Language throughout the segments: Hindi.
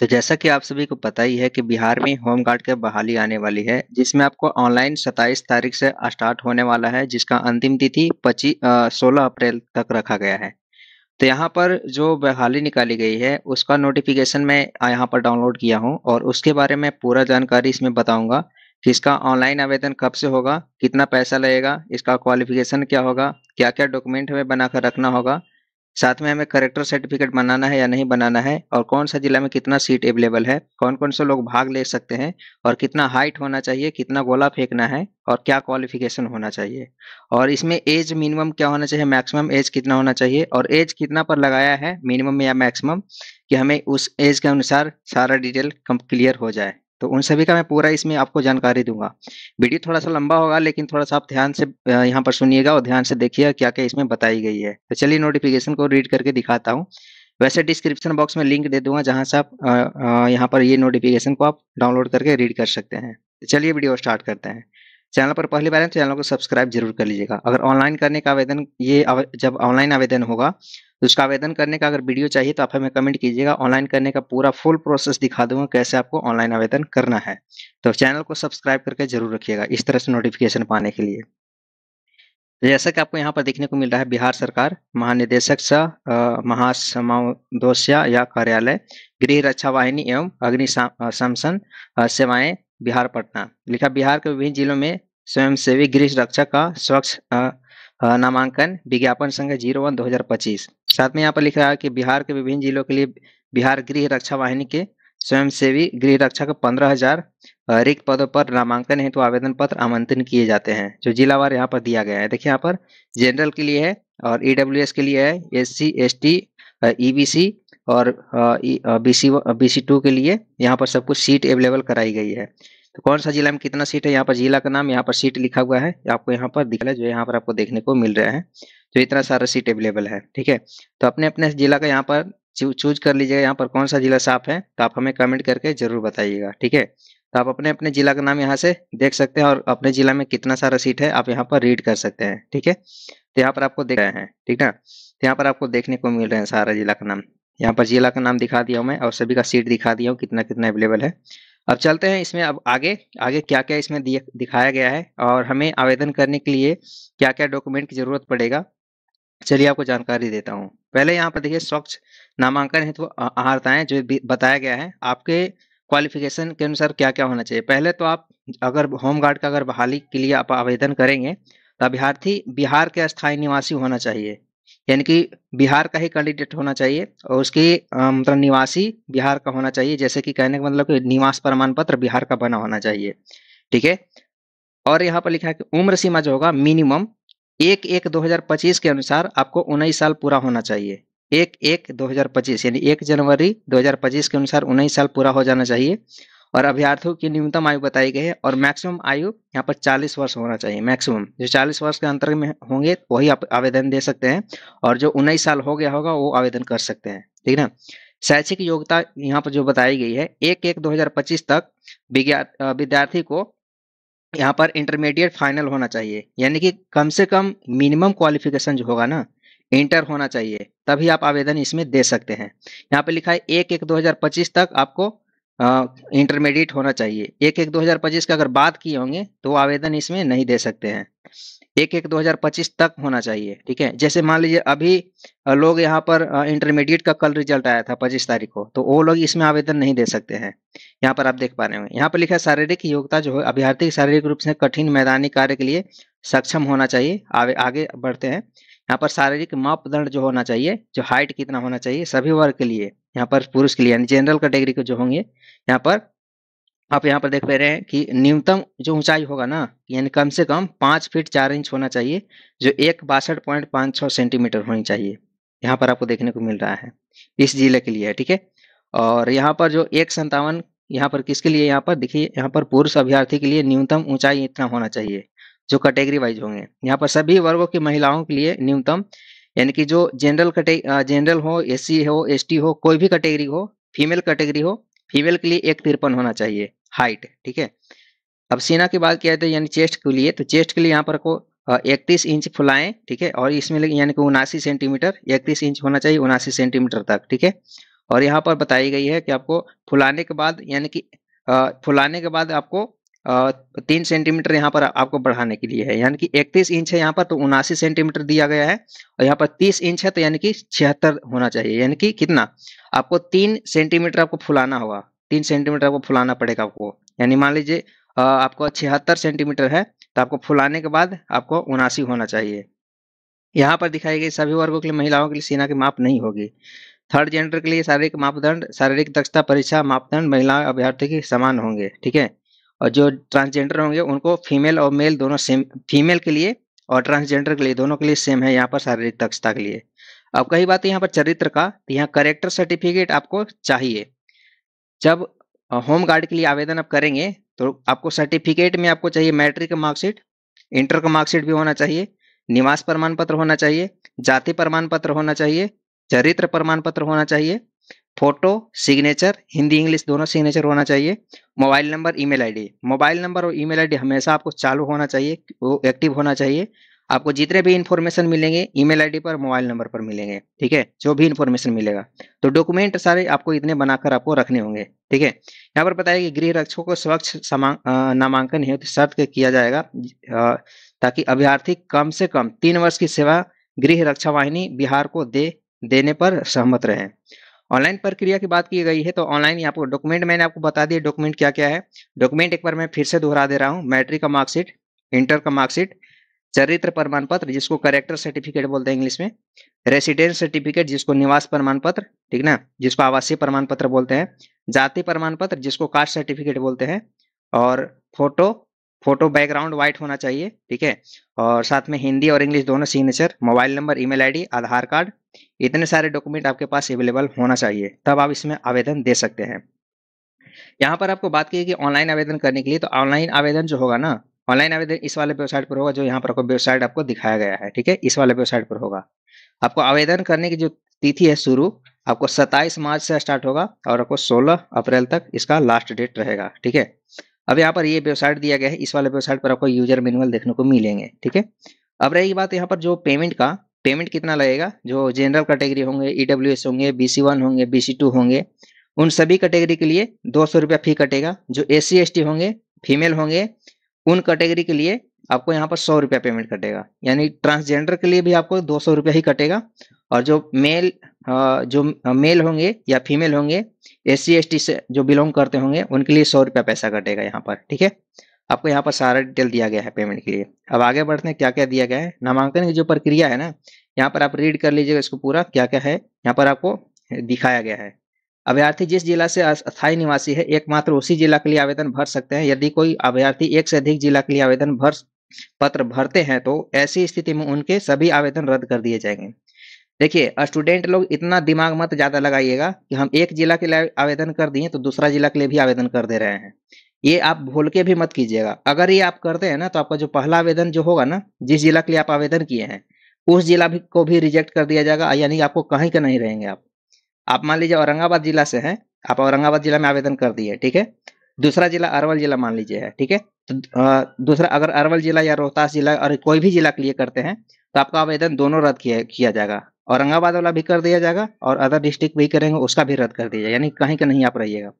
तो जैसा कि आप सभी को पता ही है कि बिहार में होमगार्ड की बहाली आने वाली है, जिसमें आपको ऑनलाइन 27 तारीख से स्टार्ट होने वाला है, जिसका अंतिम तिथि 16 अप्रैल तक रखा गया है। तो यहाँ पर जो बहाली निकाली गई है उसका नोटिफिकेशन मैं यहाँ पर डाउनलोड किया हूँ और उसके बारे में पूरा जानकारी इसमें बताऊंगा कि इसका ऑनलाइन आवेदन कब से होगा, कितना पैसा लगेगा, इसका क्वालिफिकेशन क्या होगा, क्या क्या डॉक्यूमेंट हमें बनाकर रखना होगा, साथ में हमें करेक्टर सर्टिफिकेट बनाना है या नहीं बनाना है, और कौन सा जिला में कितना सीट अवेलेबल है, कौन कौन से लोग भाग ले सकते हैं, और कितना हाइट होना चाहिए, कितना गोला फेंकना है, और क्या क्वालिफिकेशन होना चाहिए, और इसमें एज मिनिमम क्या होना चाहिए, मैक्सिमम एज कितना होना चाहिए, और एज कितना पर लगाया है मिनिमम या मैक्सिमम, कि हमें उस एज के अनुसार सारा डिटेल क्लियर हो जाए। तो उन सभी का मैं पूरा इसमें आपको जानकारी दूंगा। वीडियो थोड़ा सा लंबा होगा, लेकिन थोड़ा सा आप ध्यान से यहाँ पर सुनिएगा और ध्यान से देखिएगा क्या क्या इसमें बताई गई है। तो चलिए नोटिफिकेशन को रीड करके दिखाता हूँ। वैसे डिस्क्रिप्शन बॉक्स में लिंक दे दूंगा जहां से आप यहाँ पर ये नोटिफिकेशन को आप डाउनलोड करके रीड कर सकते हैं। तो चलिए वीडियो स्टार्ट करते हैं। चैनल पर पहली बार है तो चैनल को सब्सक्राइब जरूर कर लीजिएगा। अगर ऑनलाइन करने का आवेदन जब ऑनलाइन आवेदन होगा तो उसका आवेदन करने का अगर वीडियो चाहिए तो आप हमें कमेंट कीजिएगा। ऑनलाइन करने का पूरा फुल प्रोसेस दिखा दूंगा कैसे आपको ऑनलाइन आवेदन करना है। तो चैनल को सब्सक्राइब करके जरूर रखिएगा इस तरह से नोटिफिकेशन पाने के लिए। तो जैसा कि आपको यहाँ पर देखने को मिल रहा है, बिहार सरकार महानिदेशक सह महासमादेष्टा या कार्यालय गृह रक्षा वाहिनी एवं शमन सेवाएं बिहार पटना लिखा। बिहार के विभिन्न जिलों में स्वयंसेवी गृह रक्षा का स्वच्छ नामांकन विज्ञापन संख्या 01/2025। साथ में यहाँ पर लिखा है कि बिहार के विभिन्न जिलों के लिए बिहार गृह रक्षा वाहिनी के स्वयंसेवी गृह रक्षा का 15,000 रिक्त पदों पर नामांकन हेतु आवेदन पत्र आमंत्रित किए जाते हैं, जो जिलावार यहाँ पर दिया गया है। देखिए यहाँ पर जनरल के लिए है और ईडब्ल्यूएस के लिए है, एससी एसटी ईबीसी और बीसी 2 के लिए यहाँ पर सब कुछ सीट अवेलेबल कराई गई है। तो कौन सा जिला में कितना सीट है, यहाँ पर जिला का नाम, यहाँ पर सीट लिखा हुआ है, आपको यहाँ पर दिख रहा है, जो यहाँ पर आपको देखने को मिल रहा है। तो इतना सारा सीट अवेलेबल है। ठीक है, तो अपने अपने जिला का यहाँ पर चूज कर लीजिएगा। यहाँ पर कौन सा जिला साफ है तो आप हमें कमेंट करके जरूर बताइएगा। ठीक है, तो आप अपने अपने जिला का नाम यहाँ से देख सकते हैं और अपने जिला में कितना सारा सीट है आप यहाँ पर रीड कर सकते हैं। ठीक है, तो यहाँ पर आपको देख रहे हैं, ठीक ना, तो यहाँ पर आपको देखने को मिल रहे हैं सारा जिला का नाम। यहाँ पर जिला का नाम दिखा दिया हूँ मैं और सभी का सीट दिखा दिया हूँ कितना कितना अवेलेबल है। अब चलते हैं इसमें, अब आगे आगे क्या क्या इसमें दिखाया गया है और हमें आवेदन करने के लिए क्या क्या डॉक्यूमेंट की जरूरत पड़ेगा, चलिए आपको जानकारी देता हूँ। पहले यहाँ पर देखिए स्वच्छ नामांकन हेतु अर्हताएं जो बताया गया है, आपके क्वालिफिकेशन के अनुसार क्या क्या होना चाहिए। पहले तो आप अगर होमगार्ड का अगर बहाली के लिए आप आवेदन करेंगे तो अभ्यर्थी बिहार के स्थायी निवासी होना चाहिए, यानी कि बिहार का ही कैंडिडेट होना चाहिए और उसकी मतलब निवासी बिहार का होना चाहिए। जैसे कि कहने का मतलब कि निवास प्रमाण पत्र बिहार का बना होना चाहिए। ठीक है, और यहाँ पर लिखा है कि उम्र सीमा जो होगा मिनिमम 1/1/2025 के अनुसार आपको 19 साल पूरा होना चाहिए। 1/1/2025 यानी 1 जनवरी 2025 के अनुसार 19 साल पूरा हो जाना चाहिए। और अभ्यर्थियों की न्यूनतम आयु बताई गई है और मैक्सिमम आयु यहाँ पर 40 वर्ष होना चाहिए। मैक्सिमम जो 40 वर्ष के अंतर में होंगे वही आप आवेदन दे सकते हैं, और जो 19 साल हो गया होगा वो आवेदन कर सकते हैं। ठीक है ना। शैक्षिक योग्यता यहाँ पर जो बताई गई है 1/1/2025 तक विद्यार्थी को यहाँ पर इंटरमीडिएट फाइनल होना चाहिए, यानी कि कम से कम मिनिमम क्वालिफिकेशन जो होगा ना इंटर होना चाहिए, तभी आप आवेदन इसमें दे सकते हैं। यहाँ पे लिखा है 1/1/2025 तक आपको इंटरमीडिएट होना चाहिए। 1/1/2025 का अगर बात किए होंगे तो आवेदन इसमें नहीं दे सकते हैं। 1/1/2025 तक होना चाहिए। ठीक है, जैसे मान लीजिए अभी लोग यहाँ पर इंटरमीडिएट का कल रिजल्ट आया था 25 तारीख को, तो वो लोग इसमें आवेदन नहीं दे सकते हैं। यहाँ पर आप देख पा रहे हैं, यहाँ पर लिखा है शारीरिक योग्यता जो है अभ्यर्थी शारीरिक रूप से कठिन मैदानी कार्य के लिए सक्षम होना चाहिए। आगे बढ़ते हैं। यहाँ पर शारीरिक मापदंड जो होना चाहिए, जो हाइट कितना होना चाहिए सभी वर्ग के लिए, यहाँ पर पुरुष के लिए यानी जनरल कैटेगरी के जो होंगे, यहाँ पर आप यहाँ पर देख पा रहे हैं कि न्यूनतम जो ऊंचाई होगा ना, यानी कम से कम 5 फीट 4 इंच होना चाहिए, जो 162.56 सेंटीमीटर होनी चाहिए। यहाँ पर आपको देखने को मिल रहा है, इस जिले के लिए है। ठीक है, और यहाँ पर जो 157, यहाँ पर किसके लिए, यहाँ पर देखिए, यहाँ पर पुरुष अभ्यर्थी के लिए न्यूनतम ऊंचाई इतना होना चाहिए, जो कैटेगरी वाइज होंगे। यहाँ पर सभी वर्गों की महिलाओं के लिए न्यूनतम, यानी कि जो जनरल हो, एससी हो, एसटी हो, कोई भी कैटेगरी हो, फीमेल कैटेगरी हो, फीमेल के लिए 153 होना चाहिए हाइट। ठीक है, अब सीना की बात किया तो यानी चेस्ट के लिए, तो चेस्ट के लिए यहाँ पर को 31 इंच फुलाएं। ठीक है, और इसमें यानी कि 79 सेंटीमीटर, 31 इंच होना चाहिए 79 सेंटीमीटर तक। ठीक है, और यहाँ पर बताई गई है कि आपको फुलाने के बाद यानी कि फुलाने के बाद आपको 3 सेंटीमीटर यहाँ पर आपको बढ़ाने के लिए है, यानी कि 31 इंच है यहाँ पर तो 79 सेंटीमीटर दिया गया है, और यहाँ पर 30 इंच है तो यानी कि 76 होना चाहिए, यानी कि कितना आपको 3 सेंटीमीटर आपको फुलाना होगा, 3 सेंटीमीटर आपको फुलाना पड़ेगा आपको, यानी मान लीजिए आपको 76 सेंटीमीटर है तो आपको फुलाने के बाद आपको 79 होना चाहिए। यहाँ पर दिखाई गई सभी वर्गों के लिए महिलाओं के लिए सीना की माप नहीं होगी। थर्ड जेंडर के लिए शारीरिक मापदंड, शारीरिक दक्षता परीक्षा मापदंड महिला अभ्यर्थी के समान होंगे, ठीक है। और जो ट्रांसजेंडर होंगे उनको फीमेल और मेल दोनों सेम, फीमेल के लिए और ट्रांसजेंडर के लिए दोनों के लिए सेम है यहाँ पर शारीरिक दक्षता के लिए। अब कई बात है यहाँ पर चरित्र का, तो यहाँ करेक्टर सर्टिफिकेट आपको चाहिए। जब होम गार्ड के लिए आवेदन आप करेंगे तो आपको सर्टिफिकेट में आपको चाहिए मैट्रिक का मार्कशीट, इंटर का मार्कशीट भी होना चाहिए, निवास प्रमाण पत्र होना चाहिए, जाति प्रमाण पत्र होना चाहिए, चरित्र प्रमाण पत्र होना चाहिए, फोटो, सिग्नेचर, हिंदी इंग्लिश दोनों सिग्नेचर होना चाहिए, mobile number, email ID. Mobile number और ईमेल आईडी हमेशा आपको चालू होना चाहिए, वो एक्टिव होना चाहिए। आपको जितने भी इन्फॉर्मेशन मिलेंगे ईमेल आईडी पर, मोबाइल नंबर पर मिलेंगे, ठीक है, जो भी इन्फॉर्मेशन मिलेगा। तो डॉक्यूमेंट सारे आपको इतने बनाकर आपको रखने होंगे, ठीक है। यहाँ पर बताया कि गृह रक्षकों को स्वच्छ नामांकन हेतु शर्त किया जाएगा ताकि अभ्यर्थी कम से कम 3 वर्ष की सेवा गृह रक्षा वाहिनी बिहार को देने पर सहमत रहे। ऑनलाइन प्रक्रिया की बात की गई है तो ऑनलाइन आपको डॉक्यूमेंट मैंने आपको बता दिया डॉक्यूमेंट क्या क्या है। डॉक्यूमेंट एक बार मैं फिर से दोहरा दे रहा हूँ, मैट्रिक का मार्कशीट, इंटर का मार्कशीट, चरित्र प्रमाण पत्र जिसको करेक्टर सर्टिफिकेट बोलते हैं इंग्लिश में, रेसिडेंस सर्टिफिकेट जिसको निवास प्रमाण पत्र, ठीक ना, जिसको आवासीय प्रमाण पत्र बोलते हैं, जाति प्रमाण पत्र जिसको कास्ट सर्टिफिकेट बोलते हैं, और फोटो बैकग्राउंड व्हाइट होना चाहिए, ठीक है, और साथ में हिंदी और इंग्लिश दोनों signature, mobile number, email ID, Aadhaar card, इतने सारे डॉक्यूमेंट आपके पास अवेलेबल होना चाहिए, तब आप इसमें आवेदन दे सकते हैं। यहाँ पर आपको बात की कि ऑनलाइन आवेदन करने के लिए, तो ऑनलाइन आवेदन जो होगा ना, ऑनलाइन आवेदन इस वाले वेबसाइट पर होगा जो यहाँ पर आपको वेबसाइट आपको दिखाया गया है, ठीक है, इस वाले वेबसाइट पर होगा। आपको आवेदन करने की जो तिथि है शुरू आपको 27 मार्च से स्टार्ट होगा और आपको 16 अप्रैल तक इसका लास्ट डेट रहेगा, ठीक है। अब यहाँ पर ये वेबसाइट दिया गया है, इस वाले वेबसाइट पर आपको यूजर मैनुअल देखने को मिलेंगे, ठीक है। अब रही बात यहाँ पर जो पेमेंट का, पेमेंट कितना लगेगा, जो जनरल कैटेगरी होंगे, ईडब्ल्यूएस होंगे, BC1 होंगे, BC2 होंगे, उन सभी कैटेगरी के लिए 200 रुपया फी कटेगा। जो SC ST होंगे, फीमेल होंगे, उन कैटेगरी के लिए आपको यहाँ पर 100 रुपया पेमेंट कटेगा, यानी ट्रांसजेंडर के लिए भी आपको 200 रुपया ही कटेगा। और जो मेल होंगे या फीमेल होंगे, SC ST से जो बिलोंग करते होंगे उनके लिए 100 रुपया पैसा कटेगा यहाँ पर, ठीक है। आपको यहाँ पर सारा डिटेल दिया गया है पेमेंट के लिए। अब आगे बढ़ते हैं क्या क्या दिया गया है। नामांकन की जो प्रक्रिया है ना, यहाँ पर आप रीड कर लीजिएगा इसको पूरा, क्या क्या है यहाँ पर आपको दिखाया गया है। अभ्यर्थी जिस जिला से अस्थायी निवासी है एकमात्र उसी जिला के लिए आवेदन भर सकते हैं। यदि कोई अभ्यर्थी एक से अधिक जिला के लिए आवेदन पत्र भरते हैं तो ऐसी स्थिति में उनके सभी आवेदन रद्द कर दिए जाएंगे। देखिए स्टूडेंट लोग इतना दिमाग मत ज्यादा लगाइएगा कि हम एक जिला के लिए आवेदन कर दिए तो दूसरा जिला के लिए भी आवेदन कर दे रहे हैं, ये आप भूल के भी मत कीजिएगा। अगर ये आप करते हैं ना तो आपका जो पहला आवेदन जो होगा ना, जिस जिला के लिए आप आवेदन किए हैं उस जिला को भी रिजेक्ट कर दिया जाएगा, यानी आपको कहीं का नहीं रहेंगे आप मान लीजिए औरंगाबाद जिला से हैं, आप औरंगाबाद जिला में आवेदन कर दिए, ठीक है, दूसरा जिला अरवल जिला मान लीजिए है, ठीक है, तो दूसरा अगर अरवल जिला या रोहतास जिला और कोई भी जिला के लिए करते हैं तो आपका आवेदन दोनों रद्द किया जाएगा। औरंगाबाद वाला भी कर दिया जाएगा और अदर डिस्ट्रिक्ट भी करेंगे उसका भी रद्द कर दिया जाएगा, यानी कहीं का नहीं आप रहिएगा।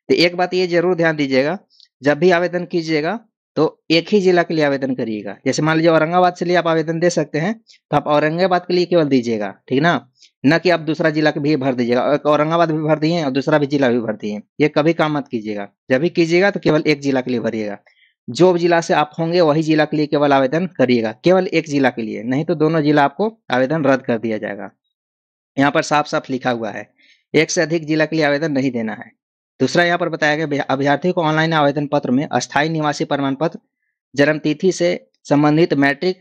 तो एक बात ये जरूर ध्यान दीजिएगा, जब भी आवेदन कीजिएगा तो एक ही जिला के लिए आवेदन करिएगा। जैसे मान लीजिए औरंगाबाद से लिए आप आवेदन दे सकते हैं तो आप औरंगाबाद के लिए केवल दीजिएगा, ठीक ना, न कि आप दूसरा जिला भी भर दीजिएगा, औरंगाबाद भी भर दिए और दूसरा भी जिला भी भर दिए, ये कभी काम मत कीजिएगा। जब भी कीजिएगा तो केवल एक जिला के लिए भरिएगा, जो जिला से आप होंगे वही जिला के लिए केवल आवेदन करिएगा, केवल एक जिला के लिए, नहीं तो दोनों जिला आपको आवेदन रद्द कर दिया जाएगा। यहाँ पर साफ साफ लिखा हुआ है एक से अधिक जिला के लिए आवेदन नहीं देना है। दूसरा यहाँ पर बताया गया अभ्यर्थी को ऑनलाइन आवेदन पत्र में अस्थायी निवासी प्रमाण पत्र, जन्म तिथि से संबंधित मैट्रिक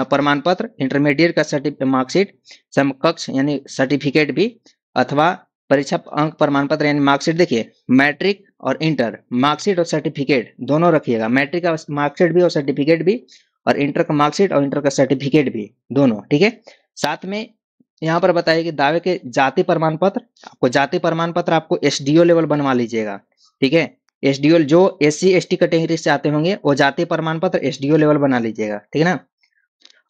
प्रमाण पत्र, इंटरमीडिएट का मार्कशीट, समकक्ष यानी सर्टिफिकेट भी, अथवा परीक्षा अंक प्रमाण पत्र यानी मार्कशीट। देखिए मैट्रिक और इंटर मार्कशीट और सर्टिफिकेट दोनों रखिएगा, मैट्रिक का मार्कशीट भी और सर्टिफिकेट भी, और इंटर का मार्कशीट और इंटर का सर्टिफिकेट भी दोनों, ठीक है। साथ में यहाँ पर बताइए कि दावे के जाति प्रमाण पत्र, आपको जाति प्रमाण पत्र आपको SDO लेवल बनवा लीजिएगा, ठीक है। SDO जो SC ST कैटेगरी से आते होंगे वो जाति प्रमाण पत्र SDO लेवल बना लीजिएगा, ठीक है ना।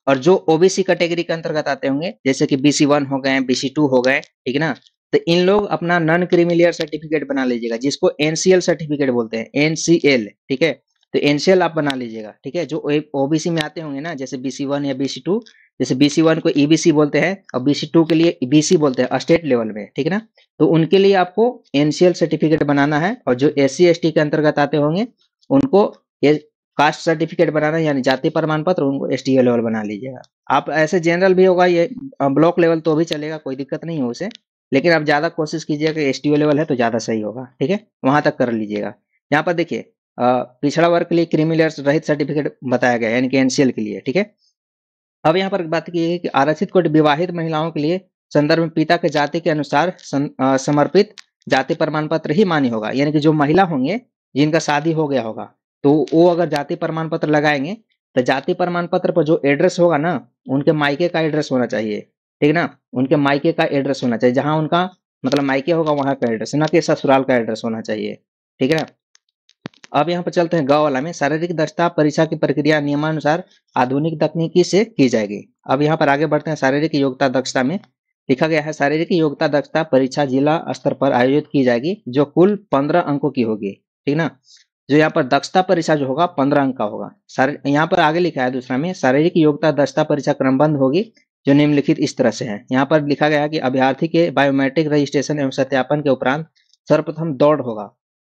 और जो OBC कैटेगरी के अंतर्गत आते होंगे जैसे कि BC1 हो गए, BC2 हो गए, ठीक है ना, तो इन लोग अपना नॉन क्रीमी लेयर सर्टिफिकेट बना लीजिएगा, जिसको एनसीएल सर्टिफिकेट बोलते हैं, एनसीएल, ठीक है। तो एनसीएल आप बना लीजिएगा, ठीक है। जो ओबीसी में आते होंगे ना, जैसे BC1 या BC2, जैसे BC1 को ईबीसी बोलते हैं और BC2 के लिए बीसी बोलते हैं स्टेट लेवल में, ठीक है ना। तो उनके लिए आपको एनसीएल सर्टिफिकेट बनाना है, और जो SC ST के अंतर्गत आते होंगे उनको ये कास्ट सर्टिफिकेट बनाना है, यानी जाति प्रमाण पत्र, उनको STO लेवल बना लीजिएगा। आप ऐसे जनरल भी होगा, ये ब्लॉक लेवल तो भी चलेगा, कोई दिक्कत नहीं है उसे, लेकिन आप ज्यादा कोशिश कीजिएगा कि STO लेवल है तो ज्यादा सही होगा, ठीक है, वहां तक कर लीजिएगा। यहाँ पर देखिए पिछड़ा वर्ग के लिए क्रीमी लेयर रहित सर्टिफिकेट बताया गया है, यानी कि एनसीएल के लिए, ठीक है। अब यहाँ पर बात की है कि आरक्षित कोटि विवाहित महिलाओं के लिए संदर्भ में पिता के जाति के अनुसार समर्पित जाति प्रमाण पत्र ही मान्य होगा, यानी कि जो महिला होंगे जिनका शादी हो गया होगा, तो वो अगर जाति प्रमाण पत्र लगाएंगे तो जाति प्रमाण पत्र पर जो एड्रेस होगा ना, उनके मायके का एड्रेस होना चाहिए, ठीक है ना। उनके मायके का एड्रेस होना चाहिए, जहां उनका मतलब मायके होगा वहां का एड्रेस, ना कि ससुराल का एड्रेस होना चाहिए, ठीक है ना। अब यहाँ पर चलते हैं ग वाला में, शारीरिक दक्षता परीक्षा की प्रक्रिया नियमानुसार आधुनिक तकनीकी से की जाएगी। अब यहाँ पर आगे बढ़ते हैं शारीरिक योग्यता दक्षता में। लिखा गया है शारीरिक योग्यता दक्षता परीक्षा जिला स्तर पर आयोजित की जाएगी, जो कुल 15 अंकों की होगी, ठीक ना। जो यहाँ पर दक्षता परीक्षा जो होगा 15 अंक का होगा। यहाँ पर आगे लिखा है दूसरा में, शारीरिक योग्यता दक्षता परीक्षा क्रमबद्ध होगी, जो निम्नलिखित इस तरह से है। यहाँ पर लिखा गया है कि अभ्यर्थी के बायोमेट्रिक रजिस्ट्रेशन एवं सत्यापन के उपरांत सर्वप्रथम दौड़ होगा,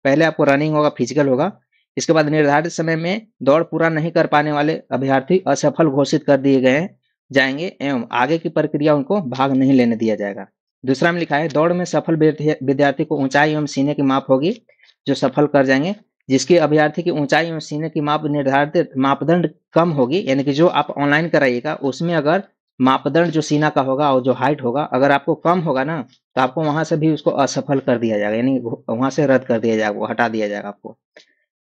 पहले आपको रनिंग होगा, फिजिकल होगा। इसके बाद निर्धारित समय में दौड़ पूरा नहीं कर पाने वाले अभ्यर्थी असफल घोषित कर दिए गए जाएंगे एवं आगे की प्रक्रिया उनको भाग नहीं लेने दिया जाएगा। दूसरा में लिखा है दौड़ में सफल विद्यार्थी को ऊंचाई एवं सीने की माप होगी, जो सफल कर जाएंगे। जिसके अभ्यर्थी की ऊंचाई एवं सीने की माप निर्धारित मापदंड कम होगी, यानी कि जो आप ऑनलाइन कराइएगा उसमें अगर मापदंड जो सीना का होगा और जो हाइट होगा अगर आपको कम होगा ना, तो आपको वहां से भी उसको असफल कर दिया जाएगा, यानी वहां से रद्द कर दिया जाएगा, वो हटा दिया जाएगा आपको।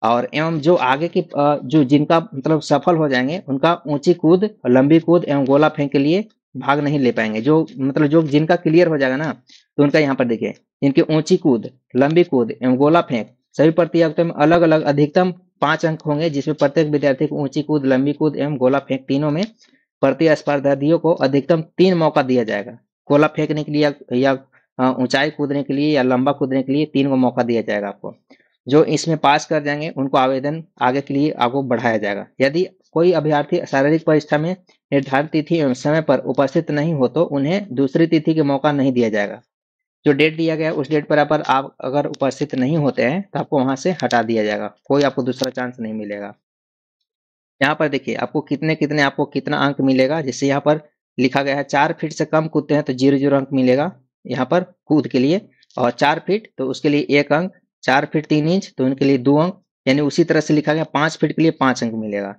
और एवं जो आगे की जो जिनका मतलब सफल हो जाएंगे उनका ऊंची कूद, लंबी कूद एवं गोला फेंक के लिए भाग नहीं ले पाएंगे। जो मतलब जो जिनका क्लियर हो जाएगा ना, तो उनका यहाँ पर देखिए, इनकी ऊंची कूद, लंबी कूद एवं गोला फेंक सभी प्रतियोगिता में अलग अलग अधिकतम 5 अंक होंगे, जिसमें प्रत्येक विद्यार्थी को ऊंची कूद, लंबी कूद एवं गोला फेंक तीनों में प्रतिस्पर्धियों को अधिकतम 3 मौका दिया जाएगा। गोला फेंकने के लिए या ऊंचाई कूदने के लिए या लंबा कूदने के लिए 3 को मौका दिया जाएगा आपको। जो इसमें पास कर जाएंगे उनको आवेदन आगे के लिए आगे बढ़ाया जाएगा। यदि कोई अभ्यर्थी शारीरिक परीक्षा में निर्धारित तिथि एवं समय पर उपस्थित नहीं हो तो उन्हें दूसरी तिथि के मौका नहीं दिया जाएगा। जो डेट दिया गया है उस डेट पर आप अगर उपस्थित नहीं होते हैं तो आपको वहां से हटा दिया जाएगा, कोई आपको दूसरा चांस नहीं मिलेगा। यहाँ पर देखिए आपको कितने कितने आपको कितना अंक मिलेगा। जैसे यहाँ पर लिखा गया है 4 फीट से कम कूदते हैं तो 0 अंक मिलेगा यहाँ पर कूद के लिए, और 4 फीट तो उसके लिए 1 अंक, 4 फीट 3 इंच तो उनके लिए 2 अंक, यानी उसी तरह से लिखा गया 5 फीट के लिए 5 अंक मिलेगा।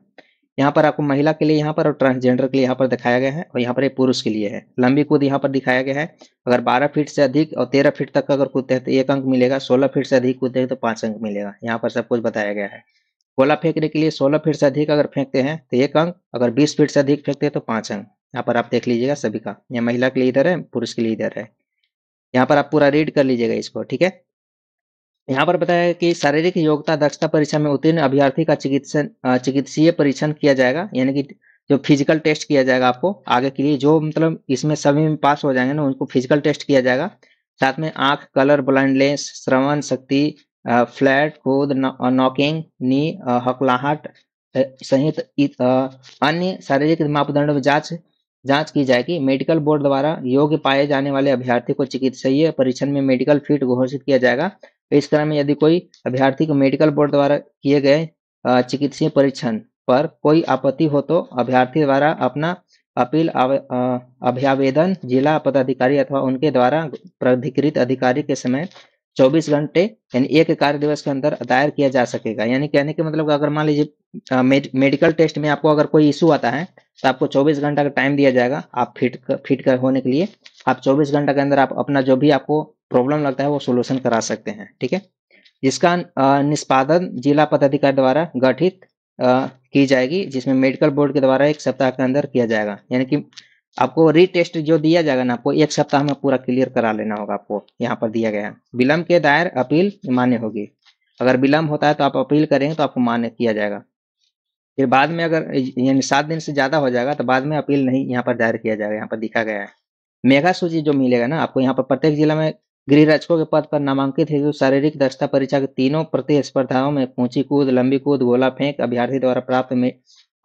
यहाँ पर आपको महिला के लिए यहाँ पर और ट्रांसजेंडर के लिए यहाँ पर दिखाया गया है, और यहाँ पर पुरुष के लिए है। लंबी कूद यहाँ पर दिखाया गया है, अगर 12 फीट से अधिक और 13 फीट तक अगर कूदते हैं तो 1 अंक मिलेगा, 16 फीट से अधिक कूदते हैं तो 5 अंक मिलेगा। यहाँ पर सब कुछ बताया गया है। गोला फेंकने के लिए 16 फीट से अधिक अगर फेंकते हैं तो 1 अंक, अगर 20 फीट से अधिक फेंकते हैं तो 5 अंक। यहाँ पर आप देख लीजिएगा सभी का, यहाँ महिला के लिए इधर है, पुरुष के लिए इधर है। यहाँ पर आप पूरा रीड कर लीजिएगा इसको, ठीक है। यहाँ पर बताया है कि शारीरिक योग्यता दक्षता परीक्षा में उत्तीर्ण अभ्यर्थी का चिकित्सीय परीक्षण किया जाएगा, यानी कि जो फिजिकल टेस्ट किया जाएगा आपको आगे के लिए, जो मतलब इसमें सभी में पास हो जाएंगे ना उनको फिजिकल टेस्ट किया जाएगा। साथ में आंख, कलर ब्लाइंडनेस, श्रवण शक्ति, फ्लैट, कूद, नॉकिंग, नी, हकलाहट सहित अन्य शारीरिक मापदंडों में जांच की जाएगी। मेडिकल बोर्ड द्वारा योग्य पाए जाने वाले अभ्यर्थी को चिकित्सीय परीक्षण में मेडिकल फिट घोषित किया जाएगा। इस क्रम में यदि कोई अभ्यर्थी को मेडिकल बोर्ड द्वारा किए गए चिकित्सीय परीक्षण पर कोई आपत्ति हो तो अभ्यर्थी द्वारा अपना अपील अभ्यावेदन जिला पदाधिकारी अथवा उनके द्वारा प्राधिकृत अधिकारी के समय 24 घंटे यानी 1 कार्य दिवस के अंदर दायर किया जा सकेगा। यानी कहने के मतलब अगर मान लीजिए मेडिकल टेस्ट में आपको अगर कोई इशू आता है तो आपको 24 घंटा का टाइम दिया जाएगा, आप फिट कर होने के लिए आप 24 घंटा के अंदर आप अपना जो भी आपको प्रॉब्लम लगता है वो सोल्यूशन करा सकते हैं, ठीक है। जिसका निष्पादन जिला पदाधिकारी द्वारा गठित की जाएगी, जिसमें मेडिकल बोर्ड के द्वारा 1 सप्ताह के अंदर किया जाएगा। यानी कि आपको रीटेस्ट जो दिया जाएगा ना, आपको 1 सप्ताह में पूरा क्लियर करा लेना होगा, आपको यहाँ पर दिया गया है। विलंब के दायर अपील मान्य होगी, अगर विलंब होता है तो आप अपील करेंगे तो आपको मान्य किया जाएगा। फिर बाद में अगर यानी 7 दिन से ज्यादा हो जाएगा तो बाद में अपील नहीं यहाँ पर दायर किया जाएगा, यहाँ पर दिखा गया है। मेगा सूची जो मिलेगा ना आपको यहाँ पर, प्रत्येक जिला में गृह रक्षकों के पद पर नामांकित हेतु शारीरिक दक्षता परीक्षा के तीनों प्रतिस्पर्धाओं में ऊंची कूद, लंबी कूद, गोला फेंक अभ्यर्थी द्वारा प्राप्त में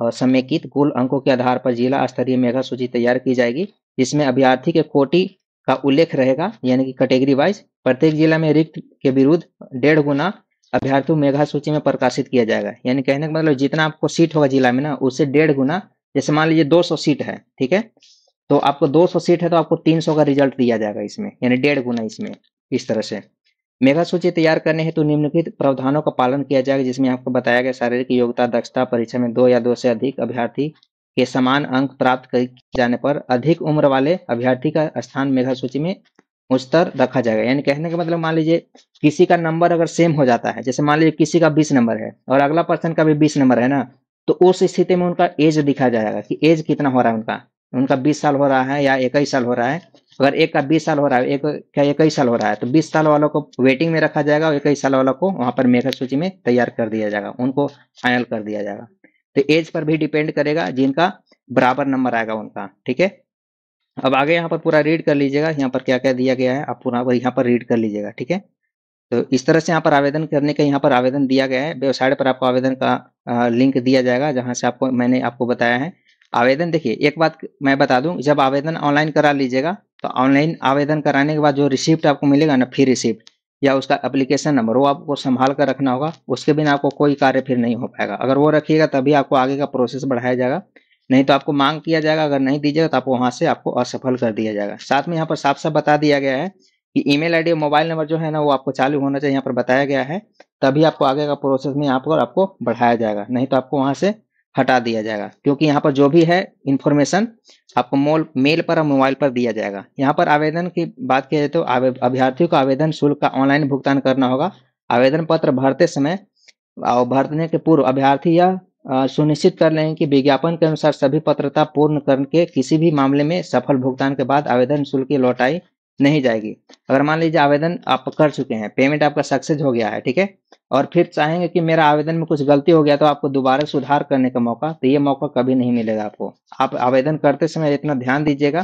समेकित कुल अंकों के आधार पर जिला स्तरीय मेगा सूची तैयार की जाएगी, जिसमें अभ्यर्थी के कोटि का उल्लेख रहेगा, यानी कि कैटेगरी वाइज। प्रत्येक जिला में रिक्त के विरुद्ध 1.5 गुना अभ्यर्थियों मेगा सूची में प्रकाशित किया जाएगा। यानी कहने का मतलब जितना आपको सीट होगा जिला में ना, उससे 1.5 गुना, जैसे मान लीजिए 200 सीट है, ठीक है, तो आपको 200 सीट है तो आपको 300 का रिजल्ट दिया जाएगा इसमें, यानी 1.5 गुना इसमें। इस तरह से मेगा सूची तैयार करने हेतु निम्नलिखित प्रावधानों का पालन किया जाएगा, जिसमें आपको बताया गया शारीरिक योग्यता दक्षता परीक्षा में 2 या 2 से अधिक अभ्यर्थी के समान अंक प्राप्त किए जाने पर अधिक उम्र वाले अभ्यर्थी का स्थान मेगा सूची में उच्चतर रखा जाएगा। यानी कहने का मतलब मान लीजिए किसी का नंबर अगर सेम हो जाता है, जैसे मान लीजिए किसी का 20 नंबर है और अगला पर्सन का भी 20 नंबर है ना, तो उस स्थिति में उनका एज दिखा जाएगा कि एज कितना हो रहा है उनका 20 साल हो रहा है या 21 साल हो रहा है। अगर एक का 20 साल हो रहा है, एक का 21 साल हो रहा है, तो 20 साल वालों को वेटिंग में रखा जाएगा और 21 साल वालों को वहां पर मेगा सूची में तैयार कर दिया जाएगा, उनको फाइनल कर दिया जाएगा। तो एज पर भी डिपेंड करेगा, जिनका बराबर नंबर आएगा उनका, ठीक है। अब आगे यहाँ पर पूरा रीड कर लीजिएगा, यहाँ पर क्या क्या दिया गया है आप पूरा यहाँ पर रीड कर लीजिएगा, ठीक है। तो इस तरह से यहाँ पर आवेदन करने का यहाँ पर आवेदन दिया गया है। वेबसाइट पर आपको आवेदन का लिंक दिया जाएगा, जहाँ से मैंने आपको बताया है आवेदन। देखिए एक बात मैं बता दूं, जब आवेदन ऑनलाइन करा लीजिएगा तो ऑनलाइन आवेदन कराने के बाद जो रिसिप्ट आपको मिलेगा ना, फी रिसिप्ट या उसका एप्लीकेशन नंबर, वो आपको संभाल कर रखना होगा। उसके बिना आपको कोई कार्य फिर नहीं हो पाएगा। अगर वो रखिएगा तभी आपको आगे का प्रोसेस बढ़ाया जाएगा, नहीं तो आपको मांग किया जाएगा। अगर नहीं दीजिएगा तो आपको वहां से आपको असफल कर दिया जाएगा। साथ में यहाँ पर साफ साफ बता दिया गया है कि ईमेल आईडी और मोबाइल नंबर जो है ना, वो आपको चालू होना चाहिए, यहाँ पर बताया गया है। तभी आपको आगे का प्रोसेस में यहाँ पर आपको बढ़ाया जाएगा, नहीं तो आपको वहां से हटा दिया जाएगा। क्योंकि यहाँ पर जो भी है इन्फॉर्मेशन आपको मेल पर और मोबाइल पर दिया जाएगा। यहाँ पर आवेदन की बात किया जाए तो अभ्यर्थियों को आवेदन शुल्क का ऑनलाइन भुगतान करना होगा। आवेदन पत्र भरते समय और भरने के पूर्व अभ्यर्थी यह सुनिश्चित कर लें कि विज्ञापन के अनुसार सभी पात्रता पूर्ण करके किसी भी मामले में सफल भुगतान के बाद आवेदन शुल्क की लौटाई नहीं जाएगी। अगर मान लीजिए आवेदन आप कर चुके हैं, पेमेंट आपका सक्सेस हो गया है, ठीक है, और फिर चाहेंगे कि मेरा आवेदन में कुछ गलती हो गया, तो आपको दोबारा सुधार करने का मौका, तो ये मौका कभी नहीं मिलेगा आपको। आप आवेदन करते समय इतना ध्यान दीजिएगा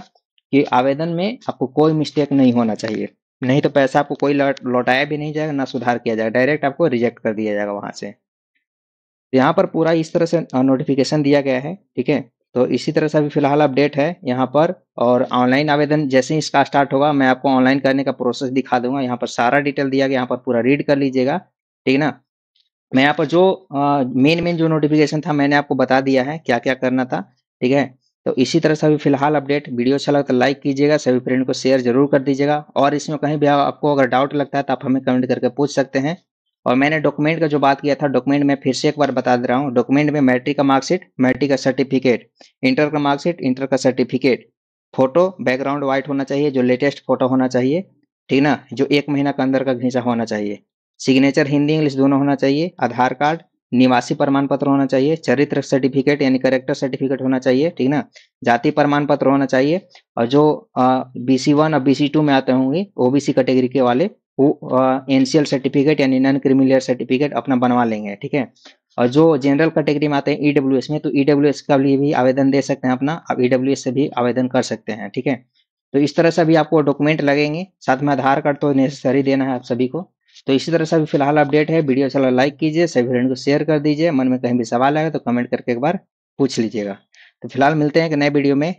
कि आवेदन में आपको कोई मिस्टेक नहीं होना चाहिए, नहीं तो पैसा आपको कोई लौटाया भी नहीं जाएगा, ना सुधार किया जाएगा, डायरेक्ट आपको रिजेक्ट कर दिया जाएगा वहां से। यहाँ पर पूरा इस तरह से नोटिफिकेशन दिया गया है, ठीक है। तो इसी तरह से अभी फिलहाल अपडेट है यहाँ पर। और ऑनलाइन आवेदन जैसे ही इसका स्टार्ट होगा, मैं आपको ऑनलाइन करने का प्रोसेस दिखा दूंगा। यहाँ पर सारा डिटेल दिया गया, यहाँ पर पूरा रीड कर लीजिएगा, ठीक है ना। मैं यहाँ पर जो मेन जो नोटिफिकेशन था मैंने आपको बता दिया है क्या क्या करना था, ठीक है। तो इसी तरह से अभी फिलहाल अपडेट। वीडियो अच्छा लगता है लाइक कीजिएगा, सभी फ्रेंड को शेयर जरूर कर दीजिएगा। और इसमें कहीं भी आपको अगर डाउट लगता है तो आप हमें कमेंट करके पूछ सकते हैं। और मैंने डॉक्यूमेंट का जो बात किया था, डॉक्यूमेंट में फिर से एक बार बता दे रहा हूँ। डॉक्यूमेंट में मैट्रिक का मार्कशीट, मैट्रिक का सर्टिफिकेट, इंटर का मार्कशीट, इंटर का सर्टिफिकेट, फोटो बैकग्राउंड व्हाइट होना चाहिए, जो लेटेस्ट फोटो होना चाहिए, ठीक ना, जो 1 महीना के अंदर का खींचा होना चाहिए, सिग्नेचर हिंदी इंग्लिश दोनों होना चाहिए, आधार कार्ड, निवासी प्रमाण पत्र होना चाहिए, चरित्र सर्टिफिकेट यानी कैरेक्टर सर्टिफिकेट होना चाहिए, ठीक ना, जाति प्रमाण पत्र होना चाहिए। और जो BC1 और BC2 में आते होंगे OBC कैटेगरी के वाले, वो एनसीएल सर्टिफिकेट यानी नॉन क्रिमिनल सर्टिफिकेट अपना बनवा लेंगे, ठीक है। और जो जनरल कैटेगरी में आते हैं ईडब्ल्यूएस में, तो ईडब्ल्यूएस का लिए भी आवेदन दे सकते हैं अपना, अब ईडब्ल्यूएस से भी आवेदन कर सकते हैं, ठीक है। तो इस तरह से भी आपको डॉक्यूमेंट लगेंगे, साथ में आधार कार्ड तो नेसेसरी देना है आप सभी को। तो इसी तरह से अभी फिलहाल अपडेट है। वीडियो अच्छा लगा लाइक कीजिए, सभी फ्रेंड को शेयर कर दीजिए। मन में कहीं भी सवाल आएगा तो कमेंट करके एक बार पूछ लीजिएगा। तो फिलहाल मिलते हैं एक नए वीडियो में।